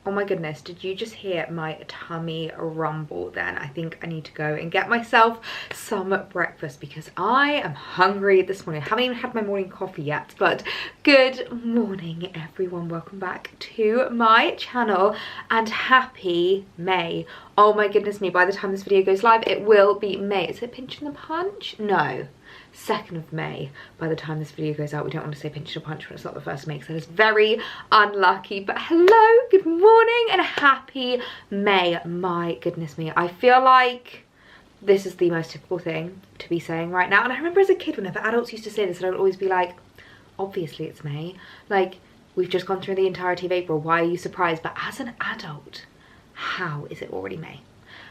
Oh my goodness, did you just hear my tummy rumble then? I think I need to go and get myself some breakfast because I am hungry this morning. I haven't even had my morning coffee yet, but good morning everyone. Welcome back to my channel and happy May. Oh my goodness me, by the time this video goes live, it will be May. Is it pinching the punch? No. 2nd of May by the time this video goes out. We don't want to say pinch and punch when it's not the 1st of May because that is very unlucky. But hello, good morning and happy May. My goodness me, I feel like this is the most typical thing to be saying right now. And I remember as a kid whenever adults used to say this, I would always be like, obviously it's May, like we've just gone through the entirety of April, why are you surprised? But as an adult, how is it already May?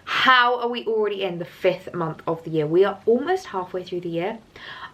How are we already in the 5th month of the year? We are almost halfway through the year.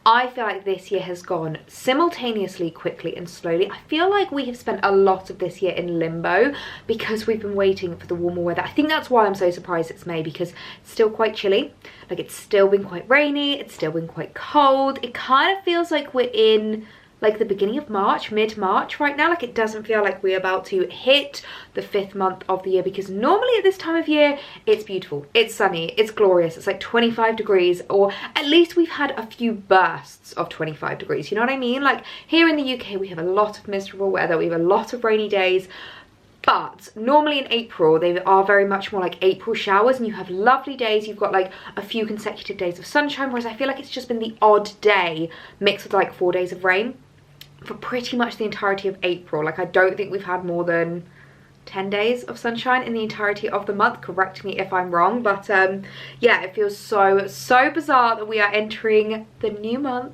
I feel like this year has gone simultaneously, quickly and slowly. I feel like we have spent a lot of this year in limbo because we've been waiting for the warmer weather. I think that's why I'm so surprised it's May, because it's still quite chilly. Like it's still been quite rainy, it's still been quite cold. It kind of feels like we're in like the beginning of March, mid-March right now. Like it doesn't feel like we're about to hit the 5th month of the year, because normally at this time of year it's beautiful, it's sunny, it's glorious, it's like 25 degrees, or at least we've had a few bursts of 25 degrees, you know what I mean? Like here in the UK we have a lot of miserable weather, we have a lot of rainy days, but normally in April they are very much more like April showers and you have lovely days, you've got like a few consecutive days of sunshine, whereas I feel like it's just been the odd day mixed with like 4 days of rain for pretty much the entirety of April. Like I don't think we've had more than 10 days of sunshine in the entirety of the month. Correct me if I'm wrong, but yeah, it feels so bizarre that we are entering the new month,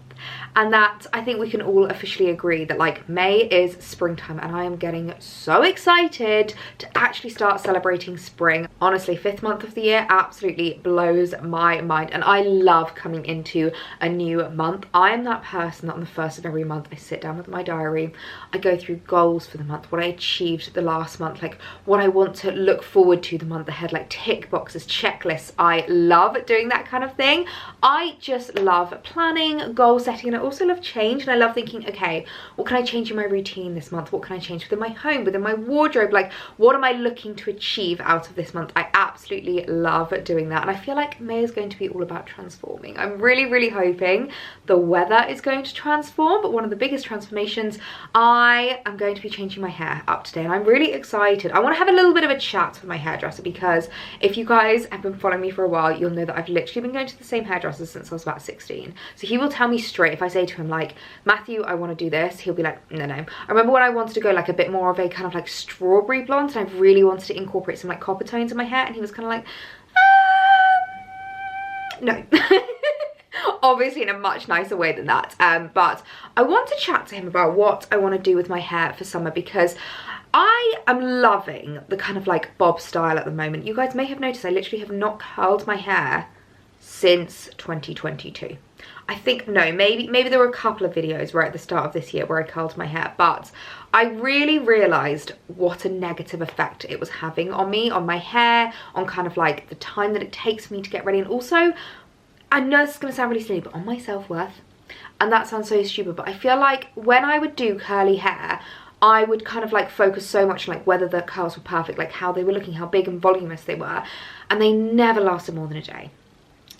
and that I think we can all officially agree that like May is springtime, and I am getting so excited to actually start celebrating spring. Honestly, 5th month of the year absolutely blows my mind, and I love coming into a new month. I am that person that on the 1st of every month I sit down with my diary, I go through goals for the month, what I achieved the last month, like what I want to look forward to the month ahead, like tick boxes, checklists. I love doing that kind of thing. I just love planning, goal setting, and I also love change, and I love thinking, okay, what can I change in my routine this month? What can I change within my home, within my wardrobe? Like what am I looking to achieve out of this month? I absolutely love doing that, and I feel like May is going to be all about transforming. I'm really hoping the weather is going to transform, but one of the biggest transformations, I am going to be changing my hair up today, and I'm really excited. I want to have a little bit of a chat with my hairdresser, because if you guys have been following me for a while, you'll know that I've literally been going to the same hairdresser since I was about 16. So he will tell me straight, if I say to him like, Matthew, I want to do this, he'll be like, no. I remember when I wanted to go like a bit more of a kind of like strawberry blonde, and I really wanted to incorporate some like copper tones in my hair, and he was kind of like, no. Obviously in a much nicer way than that, but I want to chat to him about what I want to do with my hair for summer, because I am loving the kind of like bob style at the moment. You guys may have noticed I literally have not curled my hair since 2022. I think, no, maybe there were a couple of videos right at the start of this year where I curled my hair, but I really realised what a negative effect it was having on me, on my hair, on kind of like the time that it takes for me to get ready, and also, I know this is going to sound really silly, but on my self-worth. And that sounds so stupid, but I feel like when I would do curly hair, I would kind of like focus so much on like whether the curls were perfect, like how they were looking, how big and voluminous they were, and they never lasted more than a day.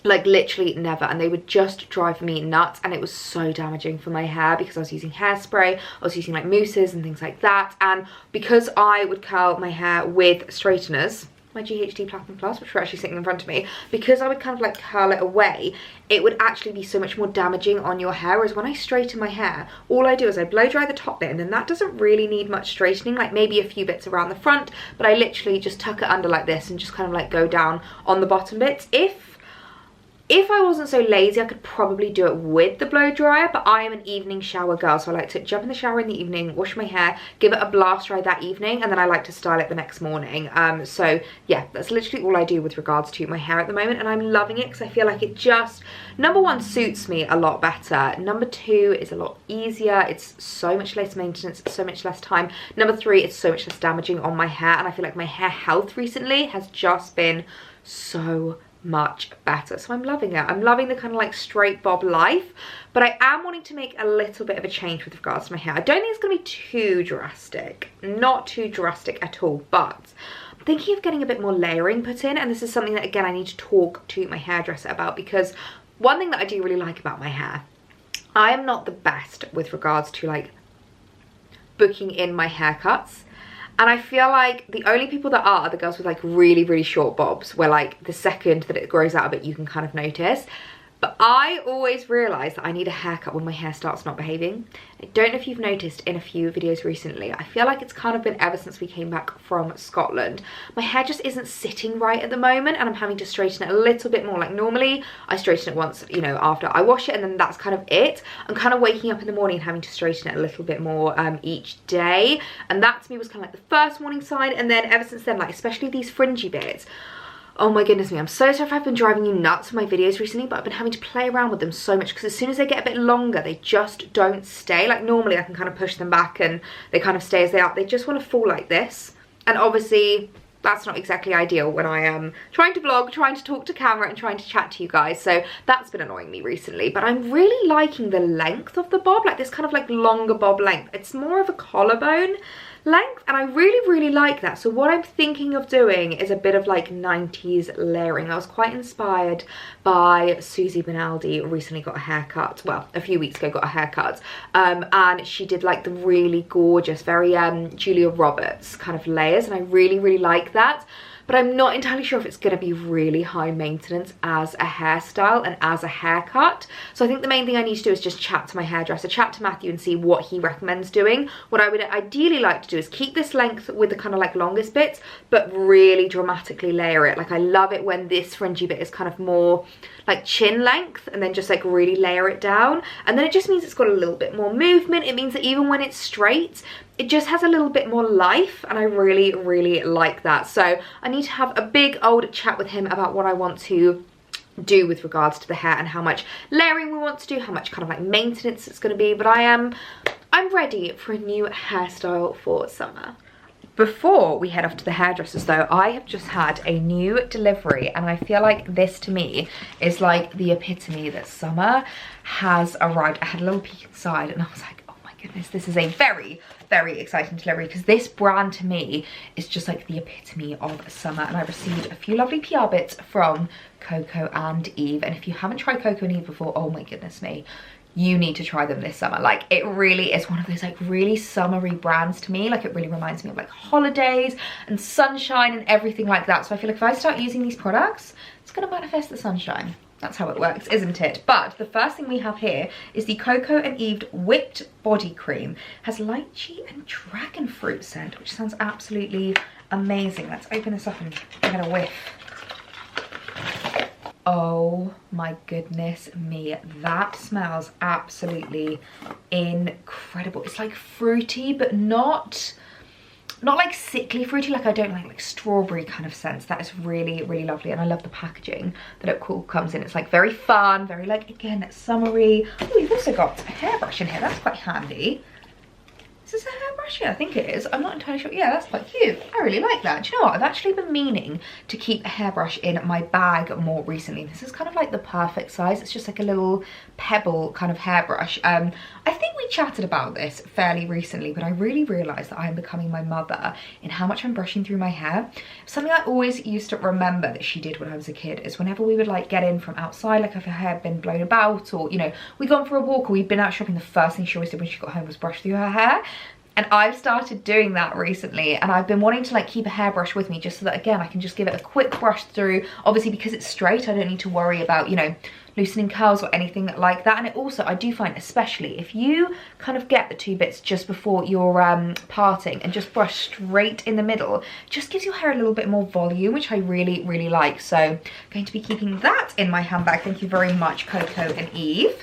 Like literally never, and they would just drive me nuts, and it was so damaging for my hair because I was using hairspray, I was using like mousses and things like that, and because I would curl my hair with straighteners, my GHD Platinum Plus, which were actually sitting in front of me, because I would kind of like curl it away, it would actually be so much more damaging on your hair. Whereas when I straighten my hair, all I do is I blow dry the top bit, and then that doesn't really need much straightening, like maybe a few bits around the front, but I literally just tuck it under like this and just kind of like go down on the bottom bits. If I wasn't so lazy, I could probably do it with the blow dryer, but I am an evening shower girl, so I like to jump in the shower in the evening, wash my hair, give it a blast dry that evening, and then I like to style it the next morning. So yeah, that's literally all I do with regards to my hair at the moment, and I'm loving it because I feel like it just, number one, suits me a lot better. Number two, is a lot easier. It's so much less maintenance, it's so much less time. Number three, it's so much less damaging on my hair, and I feel like my hair health recently has just been so much better. So I'm loving it. I'm loving the kind of like straight bob life, but I am wanting to make a little bit of a change with regards to my hair. I don't think it's going to be too drastic, not too drastic at all, but I'm thinking of getting a bit more layering put in, and this is something that, again, I need to talk to my hairdresser about, because one thing that I do really like about my hair, I am not the best with regards to like booking in my haircuts. And I feel like the only people that are the girls with like really, really short bobs, where like the second that it grows out a bit, you can kind of notice. But I always realise that I need a haircut when my hair starts not behaving. I don't know if you've noticed in a few videos recently, I feel like it's kind of been ever since we came back from Scotland. My hair just isn't sitting right at the moment, and I'm having to straighten it a little bit more. Like normally I straighten it once, you know, after I wash it, and then that's kind of it. I'm kind of waking up in the morning and having to straighten it a little bit more each day. And that to me was kind of like the first warning sign. And then ever since then, like especially these fringy bits, oh my goodness me, I'm so sorry if I've been driving you nuts with my videos recently, but I've been having to play around with them so much, because as soon as they get a bit longer, they just don't stay. Like normally I can kind of push them back and they kind of stay as they are. They just want to fall like this. And obviously that's not exactly ideal when I am trying to vlog, trying to talk to camera and trying to chat to you guys. So that's been annoying me recently, but I'm really liking the length of the bob, like this kind of like longer bob length. It's more of a collarbone length, and I really, really like that. So what I'm thinking of doing is a bit of like 90s layering. I was quite inspired by Susie Benaldi, recently got a haircut, well, a few weeks ago got a haircut, and she did like the really gorgeous, very Julia Roberts kind of layers, and I really, really like that. But I'm not entirely sure if it's going to be really high maintenance as a hairstyle and as a haircut. So I think the main thing I need to do is just chat to my hairdresser, chat to Matthew, and see what he recommends doing. What I would ideally like to do is keep this length with the kind of like longest bits, but really dramatically layer it. Like I love it when this fringy bit is kind of more like chin length, and then just like really layer it down. And then it just means it's got a little bit more movement. It means that even when it's straight, it just has a little bit more life, and I really, really like that. So I need to have a big old chat with him about what I want to do with regards to the hair and how much layering we want to do, how much kind of like maintenance it's going to be. But I'm ready for a new hairstyle for summer. Before we head off to the hairdressers though, I have just had a new delivery, and I feel like this to me is like the epitome that summer has arrived. I had a little peek inside and I was like, oh my goodness, this is a very, very exciting delivery, because this brand to me is just like the epitome of summer. And I received a few lovely PR bits from Coco and Eve, and if you haven't tried Coco and Eve before, oh my goodness me, you need to try them this summer. Like it really is one of those like really summery brands to me. Like it really reminds me of like holidays and sunshine and everything like that. So I feel like if I start using these products, it's gonna manifest the sunshine. That's how it works, isn't it? But the first thing we have here is the Coco and Eve Whipped Body Cream. It has lychee and dragon fruit scent, which sounds absolutely amazing. Let's open this up and give it a whiff. Oh my goodness me, that smells absolutely incredible. It's like fruity, but not like sickly fruity. Like I don't like strawberry kind of scents. That is really, really lovely, and I love the packaging that it comes in. It's like very fun, very like, again, summery. Oh, we've also got a hairbrush in here. That's quite handy. Is this a hairbrush? Yeah, I think it is. I'm not entirely sure. Yeah, that's quite cute. I really like that. Do you know what? I've actually been meaning to keep a hairbrush in my bag more recently. This is kind of like the perfect size. It's just like a little pebble kind of hairbrush. I think we chatted about this fairly recently, but I really realised that I am becoming my mother in how much I'm brushing through my hair. Something I always used to remember that she did when I was a kid is whenever we would like get in from outside, like if her hair had been blown about, or you know, we'd gone for a walk or we'd been out shopping, the first thing she always did when she got home was brush through her hair. And I've started doing that recently, and I've been wanting to like keep a hairbrush with me just so that, again, I can just give it a quick brush through. Obviously because it's straight, I don't need to worry about, you know, loosening curls or anything like that. And it also, I do find, especially if you kind of get the two bits just before you're parting and just brush straight in the middle, just gives your hair a little bit more volume, which I really, really like. So I'm going to be keeping that in my handbag. Thank you very much, Coco and Eve.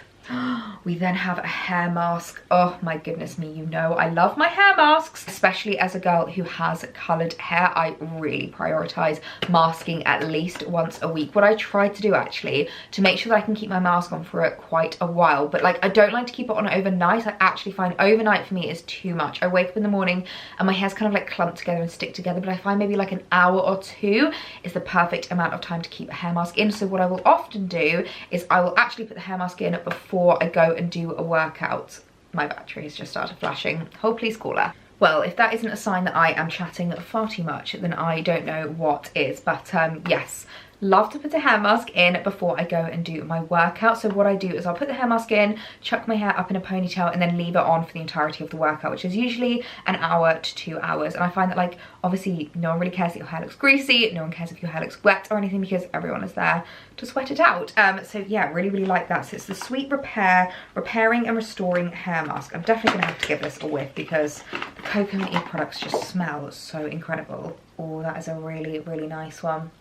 We then have a hair mask. Oh my goodness me, you know I love my hair masks, especially as a girl who has coloured hair. I really prioritise masking at least once a week. What I try to do actually to make sure that I can keep my mask on for quite a while, but like I don't like to keep it on overnight. I actually find overnight for me is too much. I wake up in the morning and my hair's kind of like clumped together and stick together, but I find maybe like an hour or two is the perfect amount of time to keep a hair mask in. So what I will often do is I will actually put the hair mask in before I go and do a workout. My battery has just started flashing. Hold please caller. Well, if that isn't a sign that I am chatting far too much, then I don't know what is. But yes, love to put a hair mask in before I go and do my workout. So what I do is I'll put the hair mask in, chuck my hair up in a ponytail, and then leave it on for the entirety of the workout, which is usually an hour to 2 hours. And I find that, like, obviously no one really cares that your hair looks greasy, no one cares if your hair looks wet or anything, because everyone is there to sweat it out. So yeah, really like that. So it's the Sweet Repairing and Restoring Hair Mask. I'm definitely gonna have to give this a whiff because the Coco and Eve products just smell so incredible. Oh, that is a really nice one.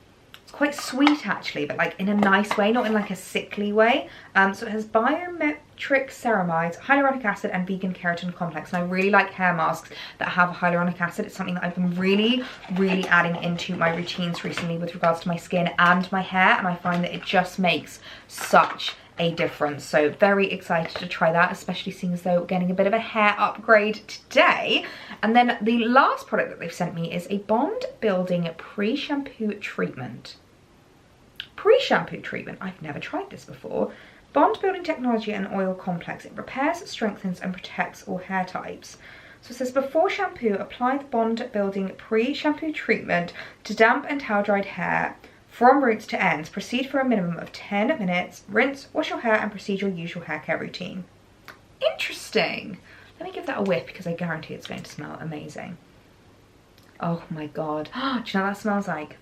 It's quite sweet actually, but like in a nice way, not in like a sickly way. So it has biometric ceramides, hyaluronic acid and vegan keratin complex. And I really like hair masks that have hyaluronic acid. It's something that I've been really adding into my routines recently with regards to my skin and my hair, and I find that it just makes such a difference. So very excited to try that, especially seeing as though we're getting a bit of a hair upgrade today. And then the last product that they've sent me is a bond building pre-shampoo treatment. Pre-shampoo treatment, I've never tried this before. Bond building technology and oil complex. It repairs, strengthens and protects all hair types. So it says before shampoo, apply the bond building pre-shampoo treatment to damp and towel dried hair from roots to ends. Proceed for a minimum of 10 minutes. Rinse, wash your hair and proceed your usual hair care routine. Interesting. Let me give that a whiff because I guarantee it's going to smell amazing. Oh my god. Do you know what that smells like?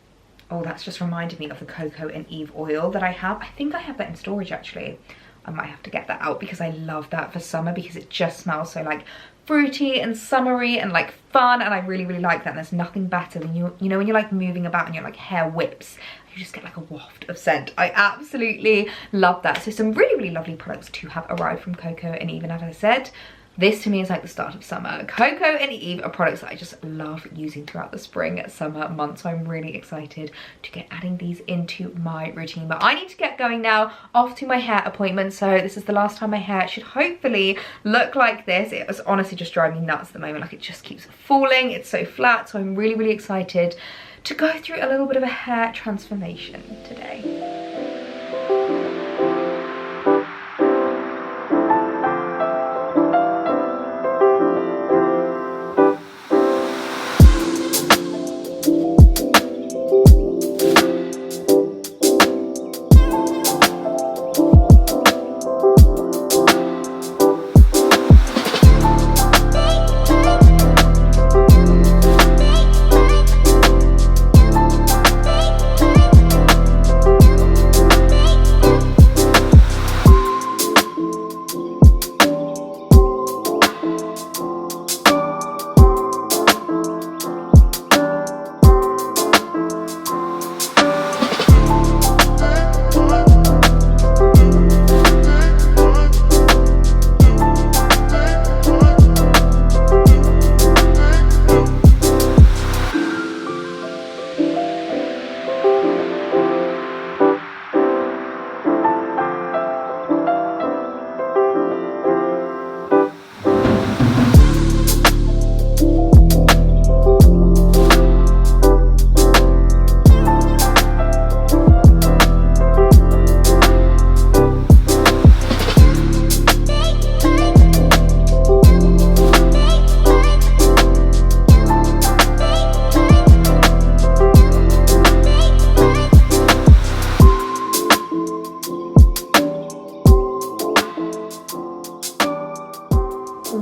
Oh, that's just reminded me of the Coco and Eve oil that I have. I think I have that in storage actually. I might have to get that out because I love that for summer because it just smells so like fruity and summery and like fun, and I really like that. And there's nothing better than you know when you're like moving about and your like hair whips, you just get like a waft of scent. I absolutely love that. So some really lovely products to have arrived from Coco and Eve, and as I said, this to me is like the start of summer. Coco and Eve are products that I just love using throughout the spring, summer months. So I'm really excited to get adding these into my routine. But I need to get going now, off to my hair appointment. So this is the last time my hair should hopefully look like this. It was honestly just driving me nuts at the moment. Like it just keeps falling. It's so flat. So I'm really excited to go through a little bit of a hair transformation today.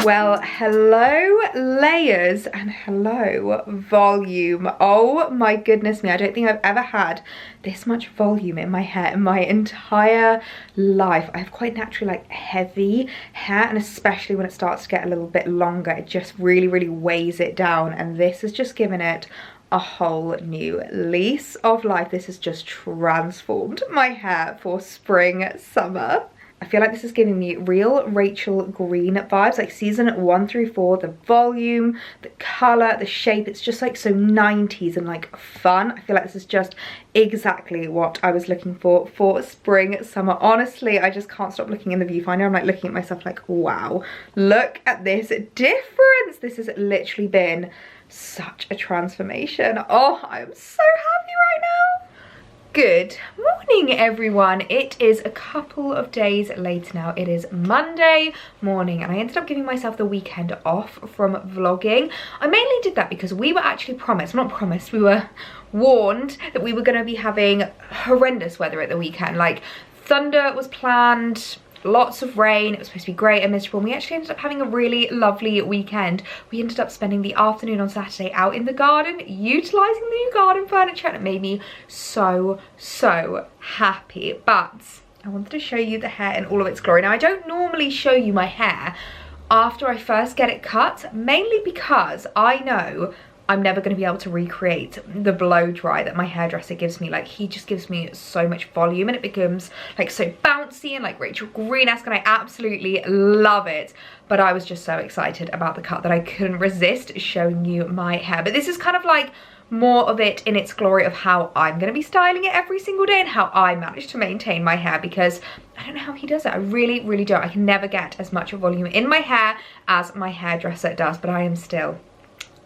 Well, hello layers and hello volume. Oh my goodness me, I don't think I've ever had this much volume in my hair in my entire life. I have quite naturally like heavy hair, and especially when it starts to get a little bit longer, it just really weighs it down, and this has just given it a whole new lease of life. This has just transformed my hair for spring, summer. I feel like this is giving me real Rachel Green vibes, like season 1 through 4, the volume, the colour, the shape, it's just like so 90s and like fun. I feel like this is just exactly what I was looking for spring, summer. Honestly, I just can't stop looking in the viewfinder. I'm like looking at myself like, wow, look at this difference. This has literally been such a transformation. Oh, I'm so happy right now. Good morning, everyone. It is a couple of days later now. It is Monday morning and I ended up giving myself the weekend off from vlogging. I mainly did that because we were actually promised, not promised, we were warned that we were going to be having horrendous weather at the weekend. Like thunder was planned, lots of rain, it was supposed to be great and miserable, and we actually ended up having a really lovely weekend. We ended up spending the afternoon on Saturday out in the garden, utilising the new garden furniture, and it made me so happy. But I wanted to show you the hair in all of its glory. Now, I don't normally show you my hair after I first get it cut, mainly because I know I'm never going to be able to recreate the blow dry that my hairdresser gives me. Like, he just gives me so much volume and it becomes like so bouncy and like Rachel Green-esque, and I absolutely love it. But I was just so excited about the cut that I couldn't resist showing you my hair. But this is kind of like more of it in its glory of how I'm going to be styling it every single day and how I manage to maintain my hair, because I don't know how he does it. I really don't. I can never get as much volume in my hair as my hairdresser does, but I am still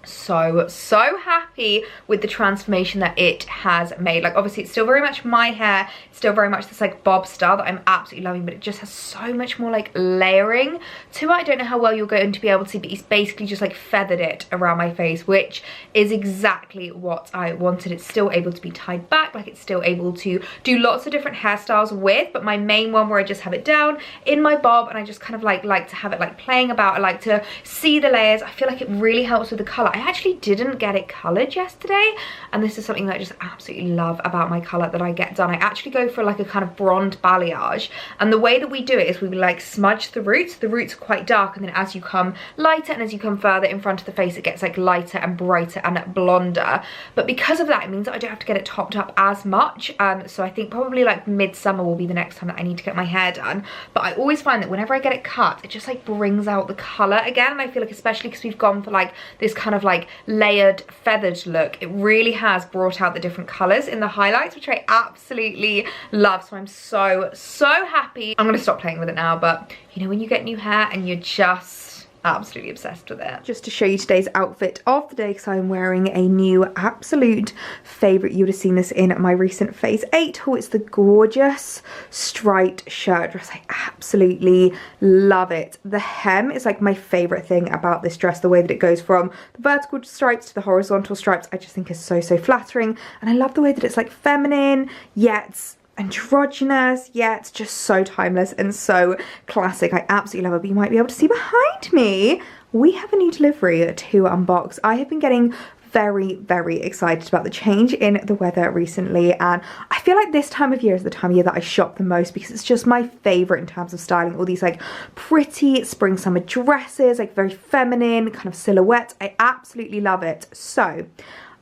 so happy with the transformation that it has made. Like, obviously it's still very much my hair, it's still very much this like bob style that I'm absolutely loving, but it just has so much more like layering to it. I don't know how well you're going to be able to, but he's basically just like feathered it around my face, which is exactly what I wanted. It's still able to be tied back, like it's still able to do lots of different hairstyles with, but my main one where I just have it down in my bob and I just kind of like to have it like playing about. I like to see the layers. I feel like it really helps with the colour. I actually didn't get it coloured yesterday, and this is something that I just absolutely love about my colour that I get done. I actually go for like a kind of blonde balayage, and the way that we do it is we like smudge the roots. The roots are quite dark, and then as you come lighter and as you come further in front of the face, it gets like lighter and brighter and blonder. But because of that, it means that I don't have to get it topped up as much. So I think probably like midsummer will be the next time that I need to get my hair done. But I always find that whenever I get it cut, it just like brings out the colour again, and I feel like especially because we've gone for like this kind of like layered feathered look, it really has brought out the different colors in the highlights, which I absolutely love. So I'm so happy. I'm gonna stop playing with it now, but you know when you get new hair and you're just absolutely obsessed with it. Just to show you today's outfit of the day, because I'm wearing a new absolute favorite. You would have seen this in my recent Phase 8 haul. It's the gorgeous striped shirt dress. I absolutely love it. The hem is like my favorite thing about this dress. The way that it goes from the vertical stripes to the horizontal stripes, I just think is so flattering. And I love the way that it's like feminine yet androgynous, yet just so timeless and so classic. I absolutely love it. But you might be able to see behind me, we have a new delivery to unbox. I have been getting very excited about the change in the weather recently, and I feel like this time of year is the time of year that I shop the most, because it's just my favorite in terms of styling. All these like pretty spring summer dresses, like very feminine kind of silhouette. I absolutely love it. So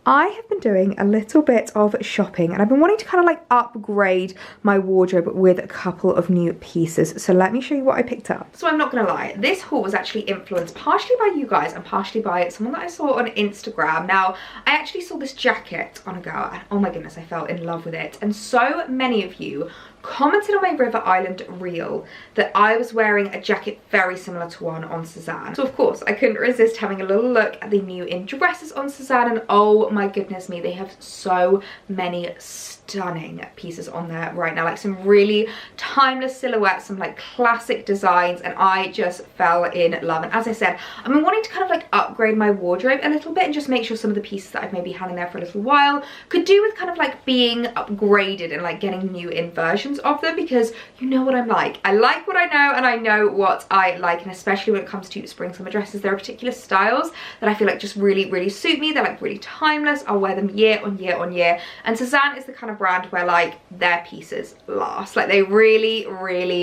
I have been doing a little bit of shopping, and I've been wanting to kind of like upgrade my wardrobe with a couple of new pieces. So let me show you what I picked up. So I'm not gonna lie, this haul was actually influenced partially by you guys and partially by someone that I saw on Instagram. Now, I actually saw this jacket on a girl and oh my goodness, I fell in love with it. And so many of you commented on my River Island reel that I was wearing a jacket very similar to one on Sezane. So of course I couldn't resist having a little look at the new in dresses on Sezane, and oh my goodness me, they have so many stunning pieces on there right now, like some really timeless silhouettes, some like classic designs, and I just fell in love. And as I said, I've been wanting to kind of like upgrade my wardrobe a little bit and just make sure some of the pieces that I've maybe had in there for a little while could do with kind of like being upgraded and like getting new in versions of them, because you know what I'm like. I like what I know and I know what I like, and especially when it comes to spring summer dresses, there are particular styles that I feel like just really suit me. They're like really timeless. I'll wear them year on year, and Sezane is the kind of brand where like their pieces last. Like they really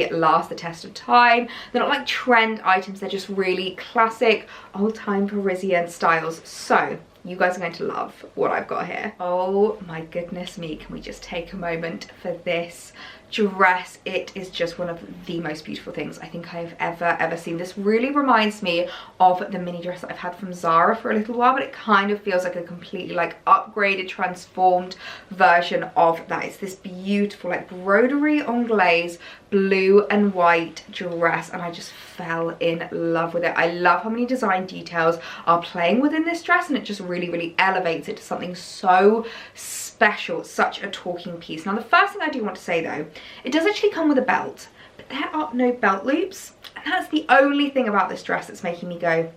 last the test of time. They're not like trend items, they're just really classic old-time Parisian styles. So You guys are going to love what I've got here. Oh my goodness me, can we just take a moment for this dress? It is just one of the most beautiful things I think I've ever seen. This really reminds me of the mini dress that I've had from Zara for a little while, but it kind of feels like a completely like upgraded, transformed version of that. It's this beautiful like broderie anglaise blue and white dress, and I just fell in love with it. I love how many design details are playing within this dress, and it just really elevates it to something so special, such a talking piece. Now the first thing I do want to say though, it does actually come with a belt, but there are no belt loops, and that's the only thing about this dress that's making me go,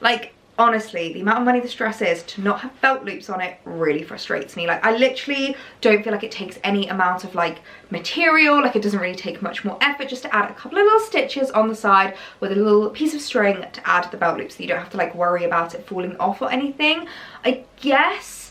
like, honestly, the amount of money this dress is, to not have belt loops on it really frustrates me. Like, I literally don't feel like it takes any amount of like material, like it doesn't really take much more effort just to add a couple of little stitches on the side with a little piece of string to add the belt loops so you don't have to like worry about it falling off or anything. I guess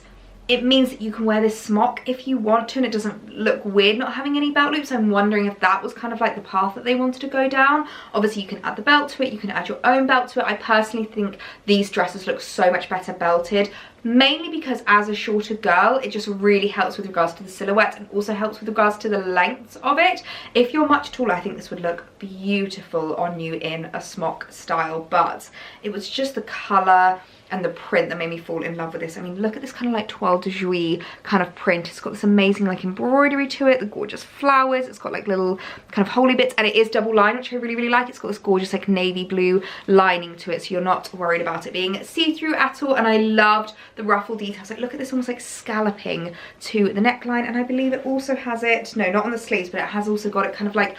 it means that you can wear this smock if you want to and it doesn't look weird not having any belt loops. I'm wondering if that was kind of like the path that they wanted to go down. Obviously you can add the belt to it, you can add your own belt to it. I personally think these dresses look so much better belted, mainly because as a shorter girl it just really helps with regards to the silhouette and also helps with regards to the lengths of it. If you're much taller, I think this would look beautiful on you in a smock style, but it was just the colour and the print that made me fall in love with this. I mean, look at this kind of like toile de juillet kind of print. It's got this amazing like embroidery to it, the gorgeous flowers. It's got like little kind of holy bits, and it is double lined, which I really like. It's got this gorgeous like navy blue lining to it, so you're not worried about it being see-through at all. And I loved the ruffle details. Like, look at this, almost like scalloping to the neckline, and I believe it also has it, no, not on the sleeves, but it has also got it kind of like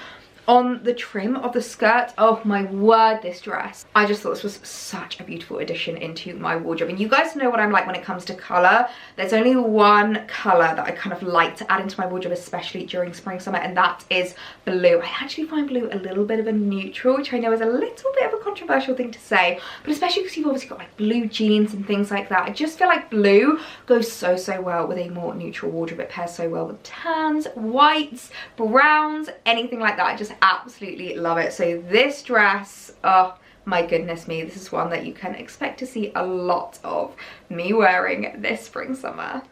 on the trim of the skirt. Oh my word, this dress, I just thought this was such a beautiful addition into my wardrobe. And you guys know what I'm like when it comes to colour. There's only one colour that I kind of like to add into my wardrobe, especially during spring summer, and that is blue. I actually find blue a little bit of a neutral, which I know is a little bit of a controversial thing to say, but especially because you've obviously got like blue jeans and things like that. I just feel like blue goes so well with a more neutral wardrobe. It pairs so well with tans, whites, browns, anything like that. I just absolutely love it. So this dress, oh my goodness me, this is one that you can expect to see a lot of me wearing this spring summer.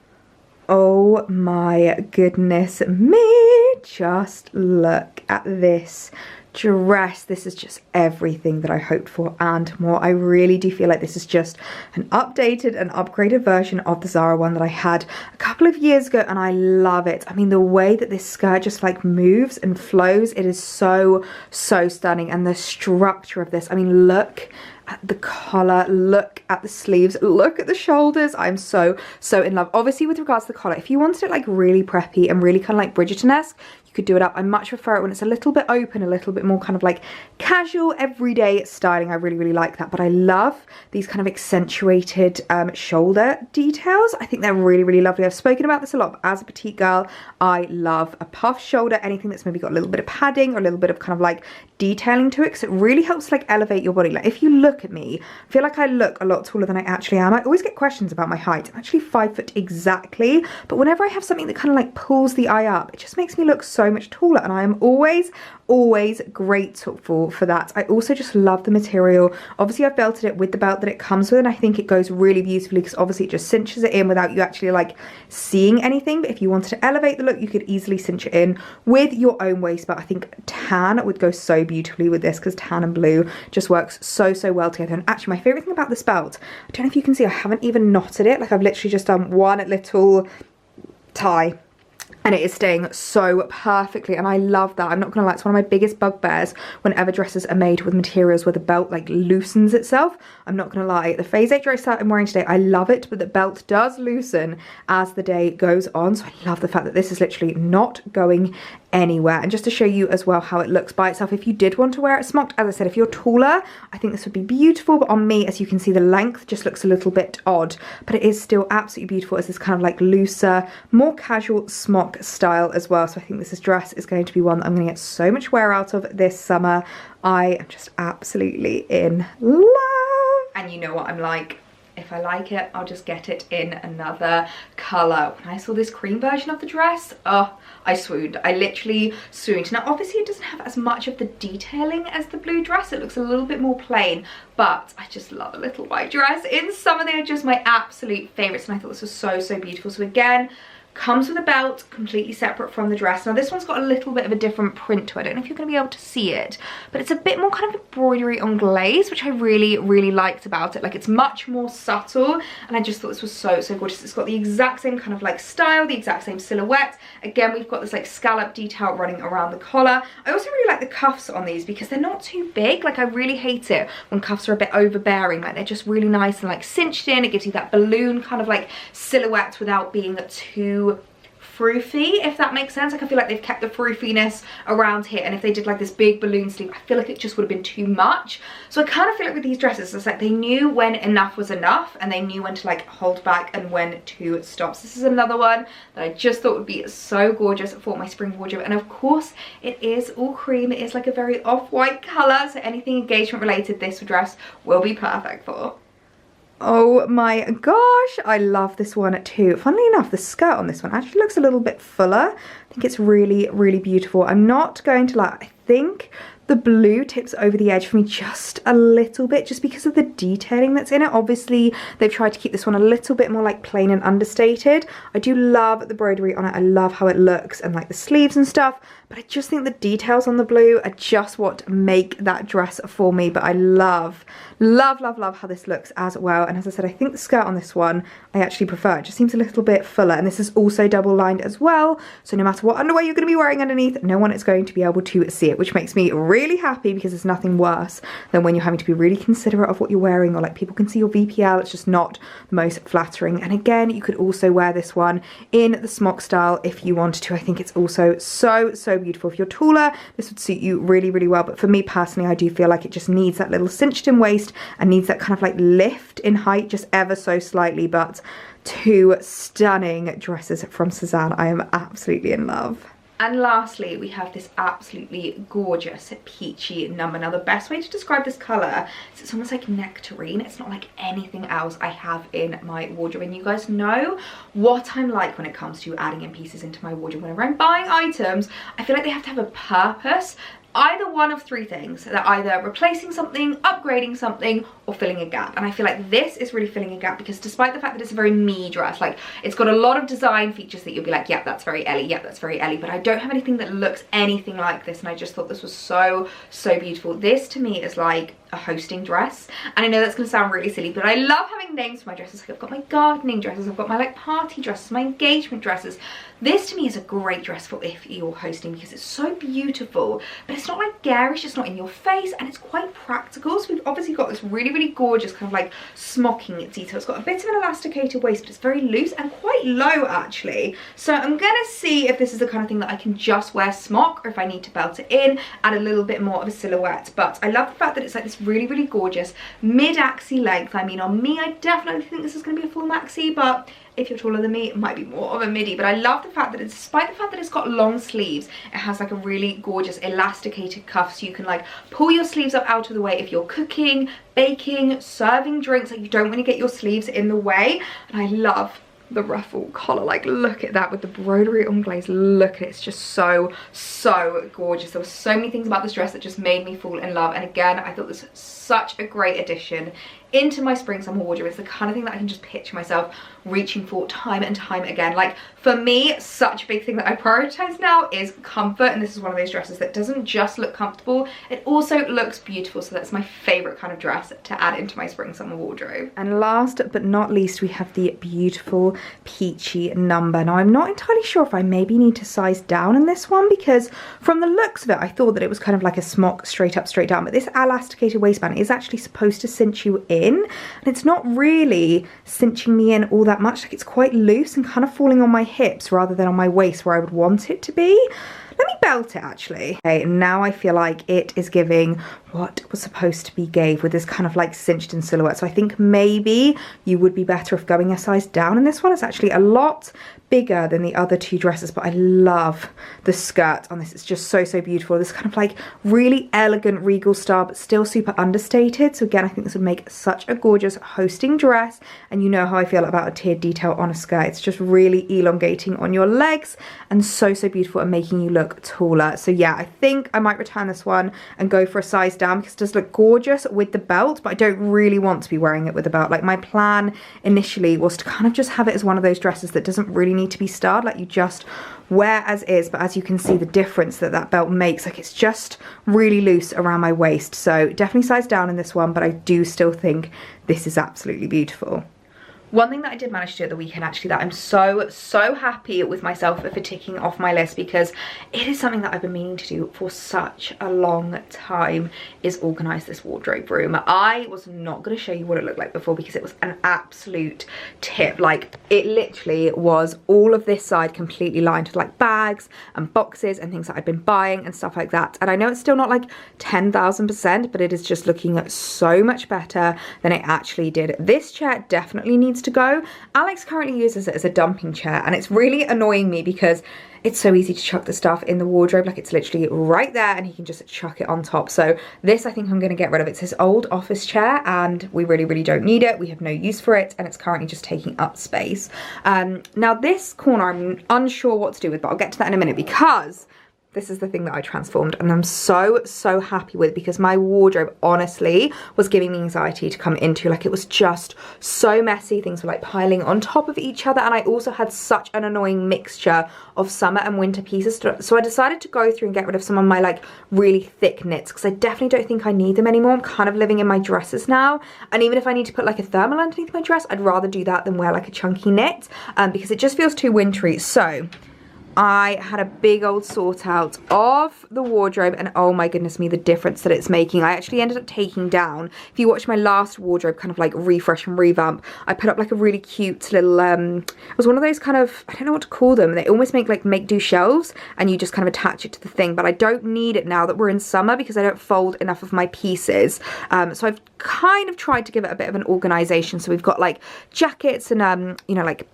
Oh my goodness me, just look at this dress. This is just everything that I hoped for and more. I really do feel like this is just an updated and upgraded version of the Zara one that I had a couple of years ago, and I love it. I mean, the way that this skirt just like moves and flows, it is so stunning. And the structure of this, I mean, look at the collar, look at the sleeves, look at the shoulders. I'm so in love. Obviously with regards to the collar, if you wanted it like really preppy and really kind of like Bridgerton-esque, you could do it up. I much prefer it when it's a little bit open, a little bit more kind of like casual, everyday styling. I really like that. But I love these kind of accentuated shoulder details. I think they're really lovely. I've spoken about this a lot, but as a petite girl, I love a puff shoulder, anything that's maybe got a little bit of padding or a little bit of kind of like detailing to it, because it really helps like elevate your body. Like, if you look at me, I feel like I look a lot taller than I actually am. I always get questions about my height. I'm actually 5 foot exactly, but whenever I have something that kind of like pulls the eye up, it just makes me look so much taller, and I am always grateful for that. I also just love the material. Obviously I've belted it with the belt that it comes with, and I think it goes really beautifully because obviously it just cinches it in without you actually like seeing anything. But if you wanted to elevate the look, you could easily cinch it in with your own waist belt. I think tan would go so beautifully with this because tan and blue just works so well together. And actually my favorite thing about this belt, I don't know if you can see, I haven't even knotted it. Like, I've literally just done one little tie, and it is staying so perfectly, and I love that. I'm not gonna lie, it's one of my biggest bugbears whenever dresses are made with materials where the belt like loosens itself. I'm not gonna lie, the phase 8 dress that I'm wearing today, I love it, but the belt does loosen as the day goes on. So I love the fact that this is literally not going anywhere. And just to show you as well how it looks by itself, if you did want to wear it smocked, as I said, if you're taller, I think this would be beautiful, but on me, as you can see, the length just looks a little bit odd, but it is still absolutely beautiful as this kind of like looser, more casual smock style as well. So I think this dress is going to be one that I'm going to get so much wear out of this summer. I am just absolutely in love. And you know what I'm like, If I like it, I'll just get it in another colour. When I saw this cream version of the dress, oh, I swooned. I literally swooned. Now obviously it doesn't have as much of the detailing as the blue dress. It looks a little bit more plain, but I just love a little white dress in summer. They are just my absolute favourites, and I thought this was so, so beautiful. So again, comes with a belt, completely separate from the dress. Now this one's got a little bit of a different print to it. I don't know if you're going to be able to see it, but it's a bit more kind of embroidery on glaze, which I really, really liked about it. Like, it's much more subtle, and I just thought this was so, so gorgeous. It's got the exact same kind of like style, the exact same silhouette. Again, we've got this like scallop detail running around the collar. I also really like the cuffs on these because they're not too big. Like, I really hate it when cuffs are a bit overbearing. Like, they're just really nice and like cinched in. It gives you that balloon kind of like silhouette without being too froofy, if that makes sense. Like, I feel like they've kept the froofiness around here, and if they did like this big balloon sleeve, I feel like it just would have been too much. So I kind of feel like with these dresses, it's like they knew when enough was enough, and they knew when to like hold back and when to stop. So this is another one that I just thought would be so gorgeous for my spring wardrobe. And of course, it is all cream. It is like a very off-white colour, so anything engagement related, this dress will be perfect for. Oh my gosh, I love this one too. Funnily enough, the skirt on this one actually looks a little bit fuller. I think it's really, really beautiful. I'm not going to lie, I think the blue tips over the edge for me just a little bit, just because of the detailing that's in it. Obviously, they've tried to keep this one a little bit more like plain and understated. I do love the broderie on it. I love how it looks and like the sleeves and stuff, but I just think the details on the blue are just what make that dress for me. But I love, love, love, love how this looks as well. And as I said, I think the skirt on this one I actually prefer. It just seems a little bit fuller, and this is also double lined as well. So no matter what underwear you're going to be wearing underneath, no one is going to be able to see it, which makes me really happy, because there's nothing worse than when you're having to be really considerate of what you're wearing, or like people can see your VPL. It's just not the most flattering. And again, you could also wear this one in the smock style if you wanted to. I think it's also so, so beautiful. If you're taller, this would suit you really, really well. But for me personally, I do feel like it just needs that little cinched in waist and needs that kind of like lift in height just ever so slightly. But two stunning dresses from Sezane. I am absolutely in love. And lastly, we have this absolutely gorgeous peachy number. Now, the best way to describe this colour is it's almost like nectarine. It's not like anything else I have in my wardrobe. And you guys know what I'm like when it comes to adding in pieces into my wardrobe. Whenever I'm buying items, I feel like they have to have a purpose. Either one of three things. They're either replacing something, upgrading something, or filling a gap. And I feel like this is really filling a gap, because despite the fact that it's a very me dress, like it's got a lot of design features that you'll be like, yep, that's very Ellie, yep, that's very Ellie, but I don't have anything that looks anything like this. And I just thought this was so, so beautiful. This to me is like a hosting dress, and I know that's going to sound really silly, but I love having names for my dresses. Like, I've got my gardening dresses, I've got my like party dresses, my engagement dresses. This to me is a great dress for if you're hosting, because it's so beautiful, but it's not like garish, it's not in your face, and it's quite practical. So we've obviously got this really, really gorgeous kind of like smocking detail. It's got a bit of an elasticated waist, but it's very loose and quite low actually. So I'm gonna see if this is the kind of thing that I can just wear smock, or if I need to belt it in, add a little bit more of a silhouette. But I love the fact that it's like this really, really gorgeous mid-axi length. I mean, on me, I definitely think this is going to be a full maxi, but if you're taller than me, it might be more of a midi. But I love the fact that it's, despite the fact that it's got long sleeves, it has like a really gorgeous elasticated cuff, so you can like pull your sleeves up out of the way if you're cooking, baking, serving drinks. Like, you don't want to get your sleeves in the way. And I love the ruffle collar. Like, look at that with the broderie on glaze. Look at it, it's just so, so gorgeous. There were so many things about this dress that just made me fall in love. And again, I thought this was such a great addition into my spring summer wardrobe. It's the kind of thing that I can just picture myself reaching for time and time again. Like, for me, such a big thing that I prioritize now is comfort, and this is one of those dresses that doesn't just look comfortable, it also looks beautiful. So that's my favorite kind of dress to add into my spring summer wardrobe. And last but not least, we have the beautiful peachy number. Now, I'm not entirely sure if I maybe need to size down in this one, because from the looks of it, I thought that it was kind of like a smock straight up, straight down, but this elasticated waistband is actually supposed to cinch you in, and it's not really cinching me in all that much. Like, it's quite loose and kind of falling on my hips rather than on my waist where I would want it to be. Let me belt it actually. Okay, now I feel like it is giving what was supposed to be gave with this kind of like cinched in silhouette. So I think maybe you would be better off going a size down in this one. It's actually a lot bigger than the other two dresses, but I love the skirt on this. It's just so, so beautiful. This kind of like really elegant regal style, but still super understated. So again, I think this would make such a gorgeous hosting dress. And you know how I feel about a tiered detail on a skirt. It's just really elongating on your legs and so, so beautiful and making you look taller. So yeah, I think I might return this one and go for a size down because it does look gorgeous with the belt, but I don't really want to be wearing it with a belt. Like my plan initially was to kind of just have it as one of those dresses that doesn't really need to be styled, like you just wear as is. But as you can see, the difference that that belt makes, like it's just really loose around my waist. So definitely size down in this one, but I do still think this is absolutely beautiful. One thing that I did manage to do at the weekend actually that I'm so, so happy with myself for ticking off my list, because it is something that I've been meaning to do for such a long time, is organise this wardrobe room. I was not going to show you what it looked like before because it was an absolute tip. Like it literally was all of this side completely lined with like bags and boxes and things that I've been buying and stuff like that. And I know it's still not like 10,000%, but it is just looking so much better than it actually did. This chair definitely needs to go. Alex currently uses it as a dumping chair, and it's really annoying me because it's so easy to chuck the stuff in the wardrobe. Like it's literally right there and he can just chuck it on top. So this I think I'm going to get rid of. It's his old office chair and we really, really don't need it. We have no use for it and it's currently just taking up space. Now this corner I'm unsure what to do with, but I'll get to that in a minute, because this is the thing that I transformed and I'm so, so happy with, because my wardrobe honestly was giving me anxiety to come into. Like it was just so messy. Things were like piling on top of each other, and I also had such an annoying mixture of summer and winter pieces. So I decided to go through and get rid of some of my like really thick knits, because I definitely don't think I need them anymore. I'm kind of living in my dresses now, and even if I need to put like a thermal underneath my dress, I'd rather do that than wear like a chunky knit, because it just feels too wintry. So I had a big old sort out of the wardrobe, and oh my goodness me, the difference that it's making. I actually ended up taking down, if you watch my last wardrobe kind of like refresh and revamp, I put up like a really cute little it was one of those kind of, I don't know what to call them, they almost make like make do shelves and you just kind of attach it to the thing, but I don't need it now that we're in summer because I don't fold enough of my pieces. So I've kind of tried to give it a bit of an organization. So we've got like jackets and you know, like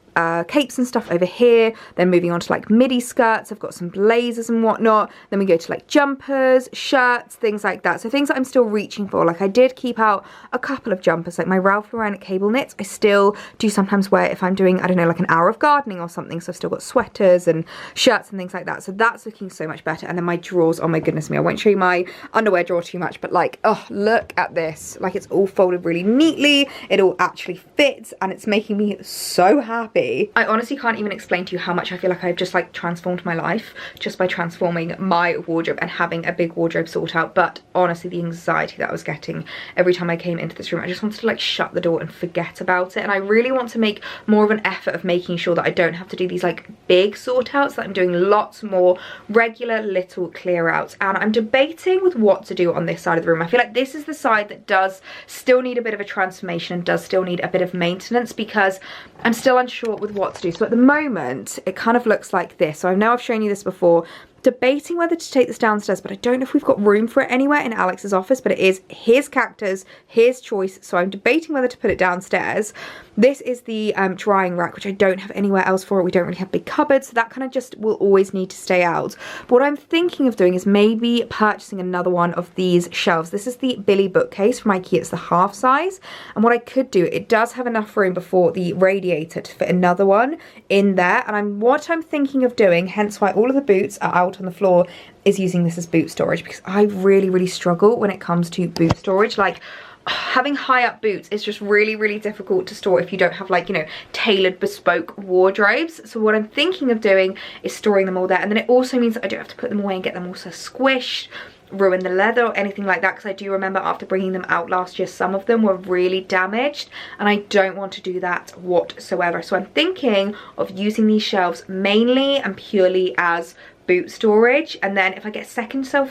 capes and stuff over here, then moving on to like midi skirts. I've got some blazers and whatnot, then we go to like jumpers, shirts, things like that. So things that I'm still reaching for. Like I did keep out a couple of jumpers, like my Ralph Lauren cable knits I still do sometimes wear if I'm doing, I don't know, like an hour of gardening or something. So I've still got sweaters and shirts and things like that. So that's looking so much better. And then my drawers, oh my goodness me, I won't show you my underwear drawer too much, but like, oh, look at this. Like it's all folded really neatly, it all actually fits, and it's making me so happy. I honestly can't even explain to you how much I feel like I've just like transformed my life just by transforming my wardrobe and having a big wardrobe sort out. But honestly, the anxiety that I was getting every time I came into this room, I just wanted to like shut the door and forget about it. And I really want to make more of an effort of making sure that I don't have to do these like big sort outs, that I'm doing lots more regular little clear outs. And I'm debating with what to do on this side of the room. I feel like this is the side that does still need a bit of a transformation and does still need a bit of maintenance, because I'm still unsure with what to do. So at the moment it kind of looks like this. So I know I've shown you this before, debating whether to take this downstairs, but I don't know if we've got room for it anywhere in Alex's office, but it is his cactus, his choice, so I'm debating whether to put it downstairs. This is the drying rack, which I don't have anywhere else for it. We don't really have big cupboards, so that kind of just will always need to stay out. But what I'm thinking of doing is maybe purchasing another one of these shelves. This is the Billy bookcase from Ikea. It's the half size, and what I could do, it does have enough room before the radiator to fit another one in there. And what I'm thinking of doing, hence why all of the boots are out on the floor, is using this as boot storage, because I really, really struggle when it comes to boot storage. Like having high up boots is just really, really difficult to store if you don't have like, you know, tailored bespoke wardrobes. So what I'm thinking of doing is storing them all there, and then it also means that I don't have to put them away and get them also squished, ruin the leather or anything like that, because I do remember after bringing them out last year, some of them were really damaged, and I don't want to do that whatsoever. So I'm thinking of using these shelves mainly and purely as boot storage, and then if I get second set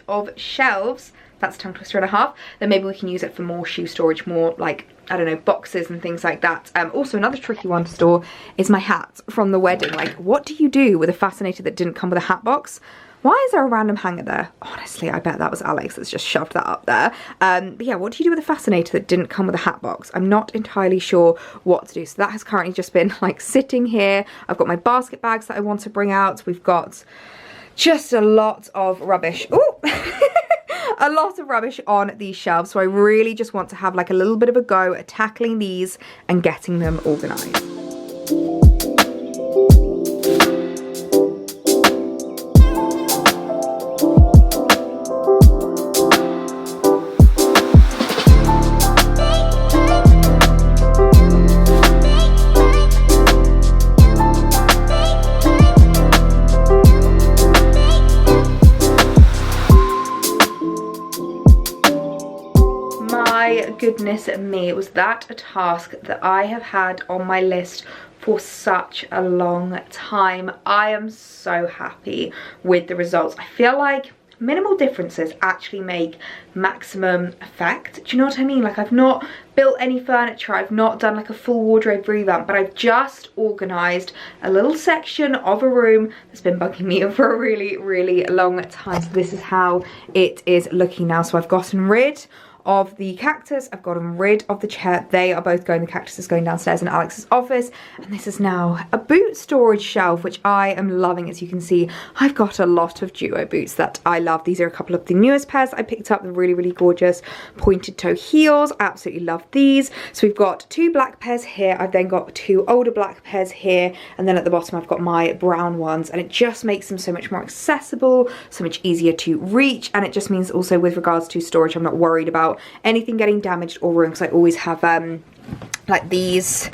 of shelves, that's a tongue twister and a half, then maybe we can use it for more shoe storage, more like I don't know, boxes and things like that. Also, another tricky one to store is my hat from the wedding. Like, what do you do with a fascinator that didn't come with a hat box? Why is there a random hanger there? Honestly, I bet that was Alex that's just shoved that up there. But yeah, what do you do with a fascinator that didn't come with a hat box? I'm not entirely sure what to do. So that has currently just been like sitting here. I've got my basket bags that I want to bring out. We've got just a lot of rubbish. Ooh! A lot of rubbish on these shelves. So I really just want to have like a little bit of a go at tackling these and getting them organised. Goodness me, was that a task that I have had on my list for such a long time. I am so happy with the results. I feel like minimal differences actually make maximum effect. Do you know what I mean? Like, I've not built any furniture, I've not done like a full wardrobe revamp, but I've just organised a little section of a room that's been bugging me for a really long time. So this is how it is looking now. So I've gotten rid of the cactus, I've gotten rid of the chair. They are both going, the cactus is going downstairs in Alex's office, and this is now a boot storage shelf, which I am loving. As you can see, I've got a lot of duo boots that I love. These are a couple of the newest pairs I picked up, the really gorgeous pointed toe heels. I absolutely love these. So we've got 2 black pairs here, I've then got 2 older black pairs here, and then at the bottom I've got my brown ones, and it just makes them so much more accessible, so much easier to reach, and it just means also with regards to storage, I'm not worried about anything getting damaged or ruined, because I always have like these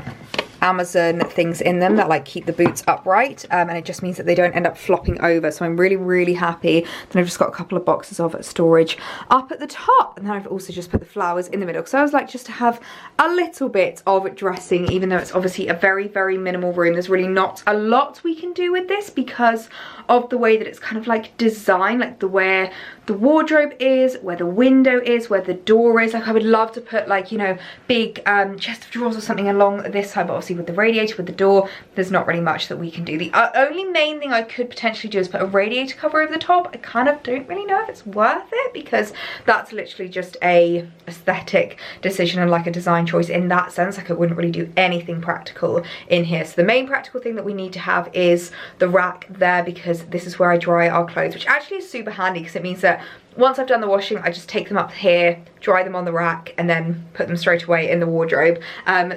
Amazon things in them that like keep the boots upright, and it just means that they don't end up flopping over. So I'm really happy. Then I've just got a couple of boxes of storage up at the top, and then I've also just put the flowers in the middle. So I was like, just to have a little bit of dressing, even though it's obviously a very minimal room. There's really not a lot we can do with this because of the way that it's kind of like designed, like where the wardrobe is, where the window is, where the door is. Like, I would love to put like, you know, big chest of drawers or something along this side, but obviously with the radiator, with the door, there's not really much that we can do. The only main thing I could potentially do is put a radiator cover over the top. I kind of don't really know if it's worth it, because that's literally just a aesthetic decision and like a design choice in that sense. Like, I wouldn't really do anything practical in here. So the main practical thing that we need to have is the rack there, because this is where I dry our clothes, which actually is super handy, because it means that once I've done the washing, I just take them up here, dry them on the rack, and then put them straight away in the wardrobe.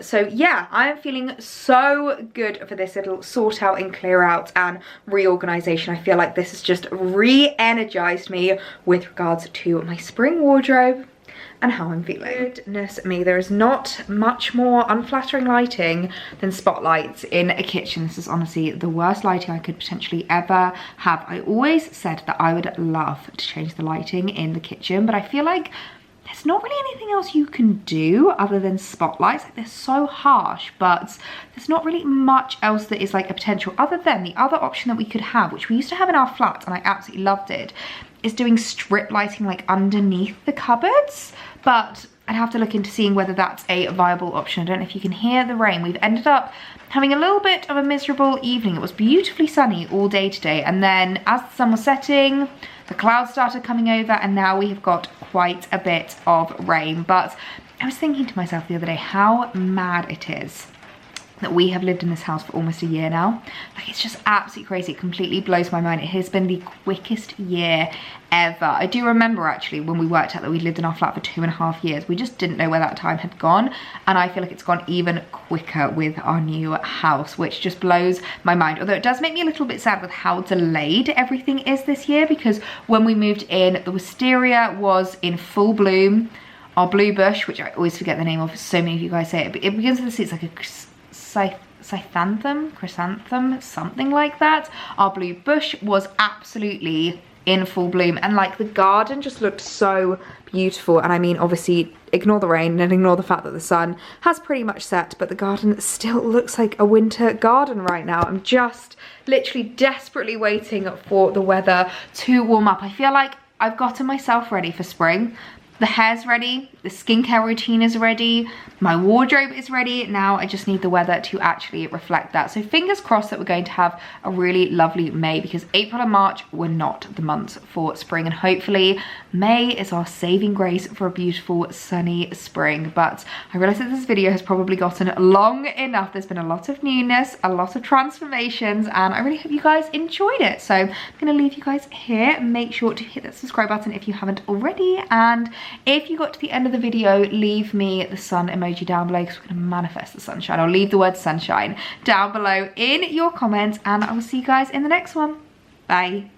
So yeah, I am feeling so good for this little sort out and clear out and reorganization. I feel like this has just re-energized me with regards to my spring wardrobe and how I'm feeling. Goodness me, there is not much more unflattering lighting than spotlights in a kitchen. This is honestly the worst lighting I could potentially ever have. I always said that I would love to change the lighting in the kitchen, but I feel like there's not really anything else you can do other than spotlights. Like, they're so harsh, but there's not really much else that is like a potential, other than the other option that we could have, which we used to have in our flat and I absolutely loved it, is doing strip lighting like underneath the cupboards. But I'd have to look into seeing whether that's a viable option. I don't know if you can hear the rain. We've ended up having a little bit of a miserable evening. It was beautifully sunny all day today, and then as the sun was setting, the clouds started coming over, and now we have got quite a bit of rain. But I was thinking to myself the other day how mad it is that we have lived in this house for almost a year now. Like, it's just absolutely crazy. It completely blows my mind. It has been the quickest year ever. I do remember actually when we worked out that we lived in our flat for 2.5 years. We just didn't know where that time had gone, and I feel like it's gone even quicker with our new house, which just blows my mind. Although it does make me a little bit sad with how delayed everything is this year, because when we moved in, the wisteria was in full bloom. Our blue bush, which I always forget the name of, so many of you guys say it, but it begins with a C. It's like a chrysanthemum, something like that. Our blue bush was absolutely in full bloom, and like the garden just looked so beautiful. And I mean, obviously ignore the rain and ignore the fact that the sun has pretty much set, but the garden still looks like a winter garden right now. I'm just literally desperately waiting for the weather to warm up. I feel like I've gotten myself ready for spring, The hair's ready, the skincare routine is ready, my wardrobe is ready. Now I just need the weather to actually reflect that. So fingers crossed that we're going to have a really lovely May, because April and March were not the months for spring, and hopefully May is our saving grace for a beautiful sunny spring. But I realize that this video has probably gotten long enough. There's been a lot of newness, a lot of transformations, and I really hope you guys enjoyed it. So I'm gonna leave you guys here. Make sure to hit that subscribe button if you haven't already, and if you got to the end of the video, leave me the sun emoji down below, because we're going to manifest the sunshine. I'll leave the word sunshine down below in your comments, and I will see you guys in the next one. Bye.